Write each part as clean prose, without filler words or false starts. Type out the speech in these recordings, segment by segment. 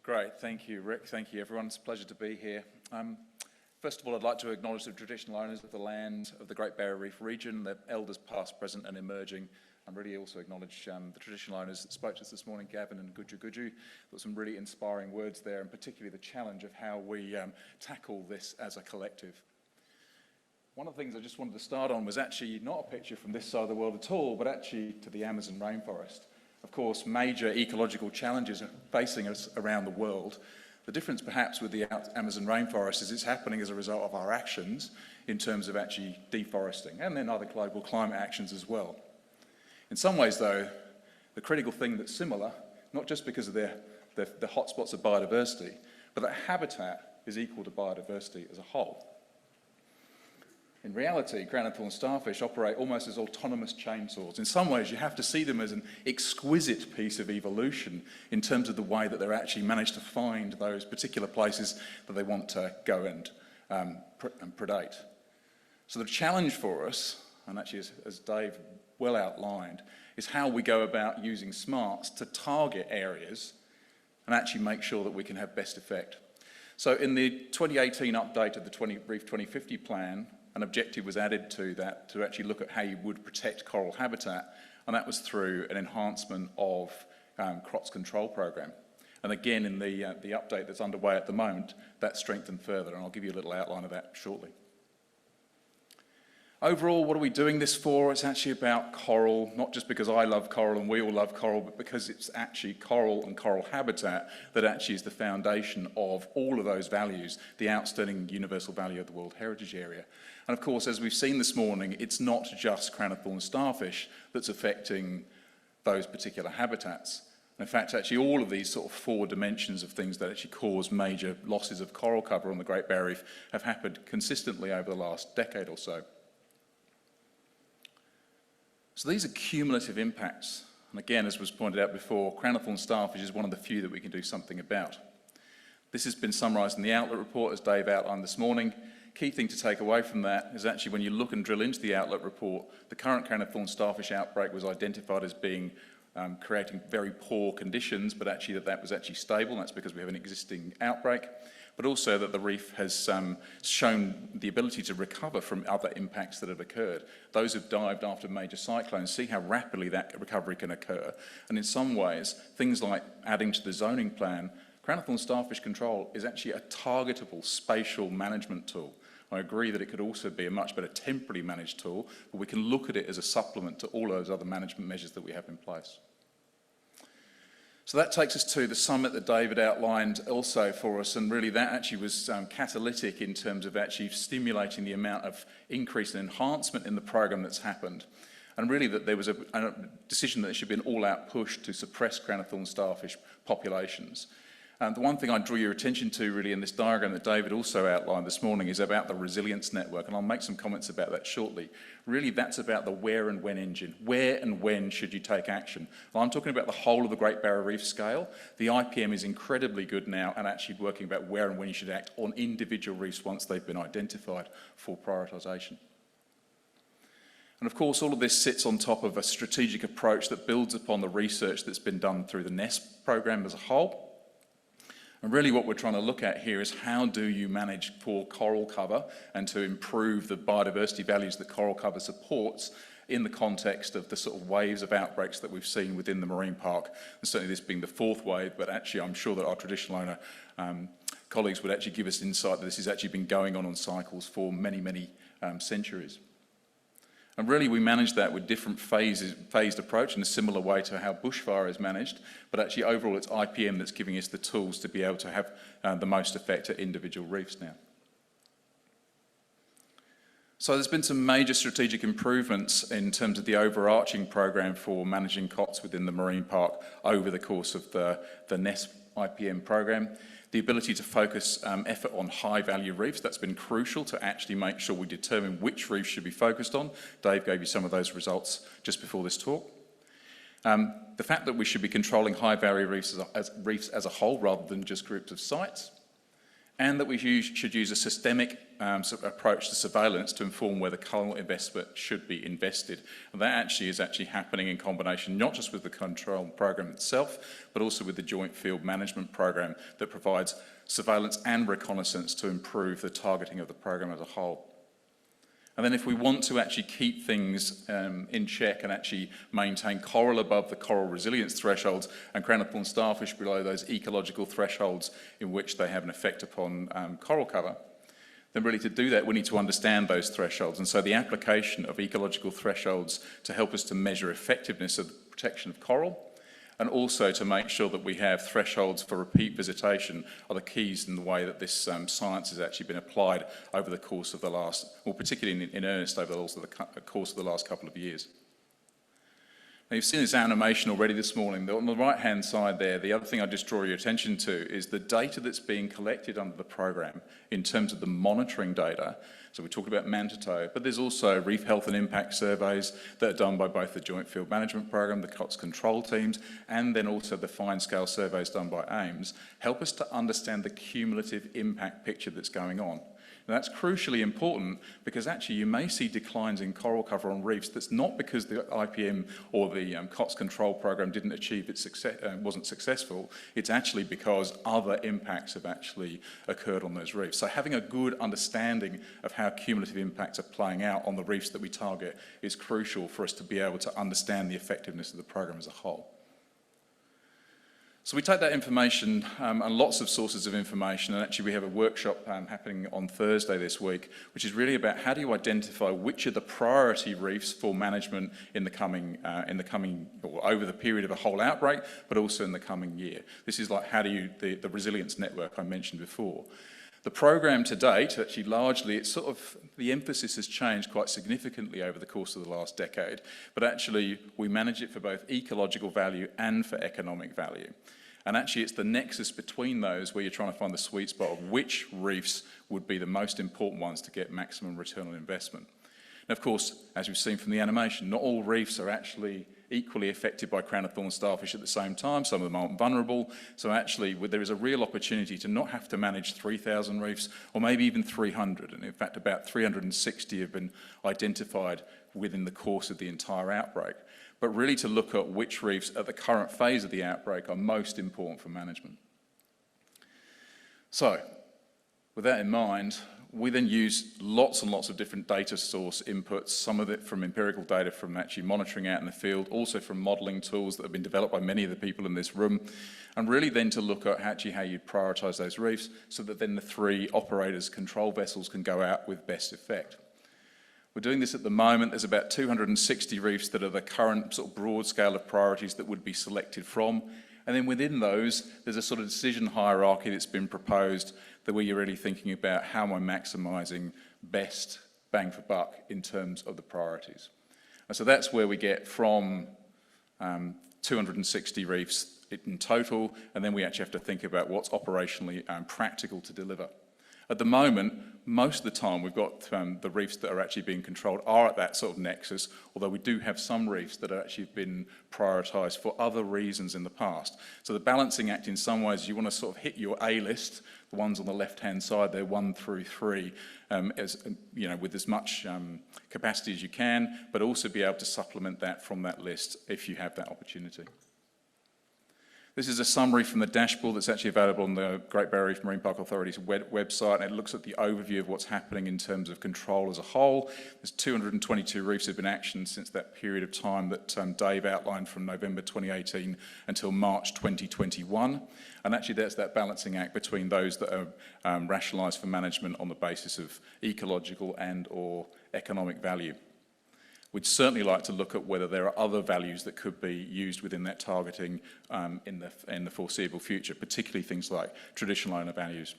Great, thank you, Rick. Thank you, everyone. It's a pleasure to be here. First of all, I'd like to acknowledge the traditional owners of the land of the Great Barrier Reef region, their elders past, present and emerging. And really also acknowledge the traditional owners that spoke to us this morning, Gavin and Guju. There were some really inspiring words there, and particularly the challenge of how we tackle this as a collective. One of the things I just wanted to start on was actually not a picture from this side of the world at all, but actually to the Amazon rainforest. Of course, major ecological challenges are facing us around the world. The difference perhaps with the Amazon rainforest is it's happening as a result of our actions in terms of actually deforesting, and then other global climate actions as well. In some ways though, the critical thing that's similar, not just because of the hotspots of biodiversity, but that habitat is equal to biodiversity as a whole. In reality, crown-of-thorns starfish operate almost as autonomous chainsaws. In some ways, you have to see them as an exquisite piece of evolution in terms of the way that they're actually managed to find those particular places that they want to go and predate. So the challenge for us, and actually as Dave well outlined, is how we go about using smarts to target areas and actually make sure that we can have best effect. So in the 2018 update of the Reef 2050 plan, an objective was added to that to actually look at how you would protect coral habitat, and that was through an enhancement of Cots control program. And again, in the update that's underway at the moment, that's strengthened further, and I'll give you a little outline of that shortly. Overall, what are we doing this for? It's actually about coral, not just because I love coral and we all love coral, but because it's actually coral and coral habitat that actually is the foundation of all of those values, the outstanding universal value of the World Heritage Area. And of course, as we've seen this morning, it's not just crown-of-thorns starfish that's affecting those particular habitats. In fact, actually all of these sort of four dimensions of things that actually cause major losses of coral cover on the Great Barrier Reef have happened consistently over the last decade or so. So these are cumulative impacts. And again, as was pointed out before, crown-of-thorns starfish is one of the few that we can do something about. This has been summarised in the outlet report, as Dave outlined this morning. Key thing to take away from that is actually when you look and drill into the outlet report, the current crown-of-thorns starfish outbreak was identified as being creating very poor conditions, but actually that was actually stable, and that's because we have an existing outbreak. But also that the reef has shown the ability to recover from other impacts that have occurred. Those who've dived after major cyclones see how rapidly that recovery can occur. And in some ways, things like adding to the zoning plan, crown-of-thorns starfish control is actually a targetable spatial management tool. I agree that it could also be a much better temporally managed tool, but we can look at it as a supplement to all those other management measures that we have in place. So that takes us to the summit that David outlined also for us, and really that actually was catalytic in terms of actually stimulating the amount of increase and enhancement in the program that's happened. And really that there was a decision that there should be an all-out push to suppress crown-of-thorns starfish populations. The one thing I'd draw your attention to really in this diagram that David also outlined this morning is about the resilience network, and I'll make some comments about that shortly. Really that's about the where and when engine. Where and when should you take action? Well, I'm talking about the whole of the Great Barrier Reef scale. The IPM is incredibly good now and actually working about where and when you should act on individual reefs once they've been identified for prioritisation. And of course, all of this sits on top of a strategic approach that builds upon the research that's been done through the NEST program as a whole. And really what we're trying to look at here is how do you manage for coral cover and to improve the biodiversity values that coral cover supports in the context of the sort of waves of outbreaks that we've seen within the marine park. And certainly this being the fourth wave, but actually I'm sure that our traditional owner colleagues would actually give us insight that this has actually been going on cycles for many, many centuries. And really we manage that with different phased approach in a similar way to how bushfire is managed, but actually overall it's IPM that's giving us the tools to be able to have the most effect at individual reefs now. So there's been some major strategic improvements in terms of the overarching program for managing Cots within the marine park over the course of the NEST IPM program. The ability to focus effort on high-value reefs, that's been crucial to actually make sure we determine which reefs should be focused on. Dave gave you some of those results just before this talk. The fact that we should be controlling high-value reefs as a whole rather than just groups of sites. and that we should use a systemic sort of approach to surveillance to inform whether coral investment should be invested. And that actually is happening in combination not just with the control program itself, but also with the Joint Field Management Program that provides surveillance and reconnaissance to improve the targeting of the program as a whole. And then if we want to actually keep things in check and actually maintain coral above the coral resilience thresholds and crown-of-thorns starfish below those ecological thresholds in which they have an effect upon coral cover, then really to do that we need to understand those thresholds. And so the application of ecological thresholds to help us to measure effectiveness of the protection of coral, and also to make sure that we have thresholds for repeat visitation are the keys in the way that this science has actually been applied over the course of the last, well, particularly in earnest over the course of the last couple of years. Now, you've seen this animation already this morning. On the right-hand side there, the other thing I just draw your attention to is the data that's being collected under the program in terms of the monitoring data. So we talked about Manto, but there's also reef health and impact surveys that are done by both the Joint Field Management Program, the Cots control teams, and then also the fine-scale surveys done by AIMS, help us to understand the cumulative impact picture that's going on. And that's crucially important because actually you may see declines in coral cover on reefs that's not because the IPM or the Cots control program didn't achieve its success, wasn't successful. It's actually because other impacts have actually occurred on those reefs. So having a good understanding of how cumulative impacts are playing out on the reefs that we target is crucial for us to be able to understand the effectiveness of the program as a whole. So we take that information and lots of sources of information, and actually we have a workshop happening on Thursday this week, which is really about how do you identify which are the priority reefs for management in the coming, or over the period of a whole outbreak, but also in the coming year. This is like how do you, the resilience network I mentioned before. The program to date, actually largely, it's sort of, the emphasis has changed quite significantly over the course of the last decade, but actually we manage it for both ecological value and for economic value. And actually it's the nexus between those where you're trying to find the sweet spot of which reefs would be the most important ones to get maximum return on investment. And of course, as we've seen from the animation, not all reefs are actually equally affected by crown-of-thorns starfish at the same time. Some of them aren't vulnerable. So actually, there is a real opportunity to not have to manage 3,000 reefs or maybe even 300. And in fact, about 360 have been identified within the course of the entire outbreak. But really to look at which reefs at the current phase of the outbreak are most important for management. So, with that in mind, we then use lots and lots of different data source inputs, some of it from empirical data from actually monitoring out in the field, also from modelling tools that have been developed by many of the people in this room, and really then to look at actually how you prioritise those reefs so that then the three operators' control vessels can go out with best effect. We're doing this at the moment. There's about 260 reefs that are the current sort of broad scale of priorities that would be selected from. And then within those, there's a sort of decision hierarchy that's been proposed that where you're really thinking about how am I maximising best bang for buck in terms of the priorities. And so that's where we get from 260 reefs in total, and then we actually have to think about what's operationally practical to deliver. At the moment, most of the time we've got the reefs that are actually being controlled are at that sort of nexus, although we do have some reefs that have actually been prioritised for other reasons in the past. So the balancing act in some ways, you want to sort of hit your A list, the ones on the left-hand side, they're 1 through 3, with as much capacity as you can, but also be able to supplement that from that list if you have that opportunity. This is a summary from the dashboard that's actually available on the Great Barrier Reef Marine Park Authority's website, and it looks at the overview of what's happening in terms of control as a whole. There's 222 reefs have been actioned since that period of time that Dave outlined from November 2018 until March 2021. And actually that's that balancing act between those that are rationalised for management on the basis of ecological and or economic value. We'd certainly like to look at whether there are other values that could be used within that targeting in the foreseeable future, particularly things like traditional owner values.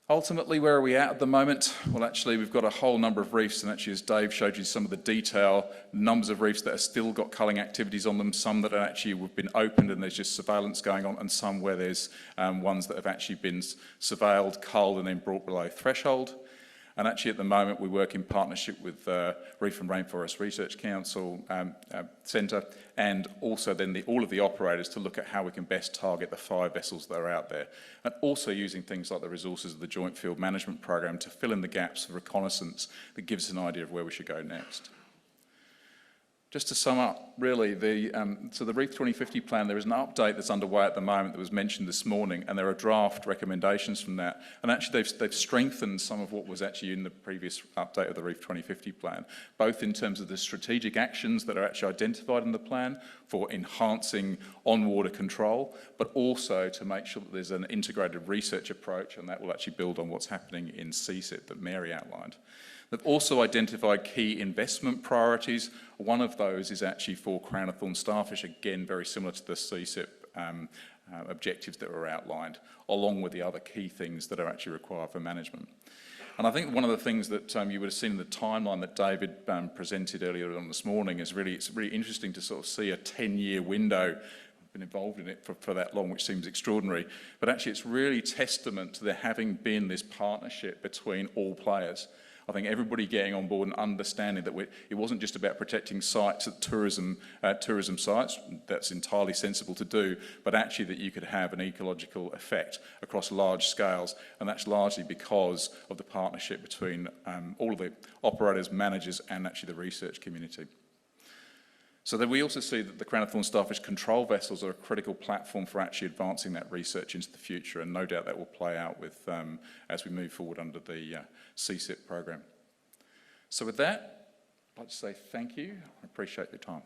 Ultimately, where are we at the moment? Well, actually, we've got a whole number of reefs, and actually, as Dave showed you some of the detail, numbers of reefs that have still got culling activities on them, some that are actually have been opened and there's just surveillance going on, and some where there's ones that have actually been surveilled, culled, and then brought below threshold. And actually at the moment we work in partnership with Reef and Rainforest Research Council Centre, and also then all of the operators to look at how we can best target the 5 vessels that are out there. And also using things like the resources of the Joint Field Management Programme to fill in the gaps of reconnaissance that gives us an idea of where we should go next. Just to sum up, really, so the Reef 2050 plan, there is an update that's underway at the moment that was mentioned this morning, and there are draft recommendations from that. And actually, they've strengthened some of what was actually in the previous update of the Reef 2050 plan, both in terms of the strategic actions that are actually identified in the plan for enhancing on-water control, but also to make sure that there's an integrated research approach, and that will actually build on what's happening in CSIP that Mary outlined. They've also identified key investment priorities. One of those is actually for crown-of-thorns starfish, again, very similar to the CSIP objectives that were outlined, along with the other key things that are actually required for management. And I think one of the things that you would have seen in the timeline that David presented earlier on this morning is it's really interesting to sort of see a 10-year window. I've been involved in it for that long, which seems extraordinary, but actually it's really testament to there having been this partnership between all players. I think everybody getting on board and understanding that it wasn't just about protecting sites at tourism sites, that's entirely sensible to do, but actually that you could have an ecological effect across large scales, and that's largely because of the partnership between all of the operators, managers, and actually the research community. So then we also see that the crown-of-thorns starfish control vessels are a critical platform for actually advancing that research into the future, and no doubt that will play out with as we move forward under the CSIP program. So with that, I'd like to say thank you. I appreciate your time.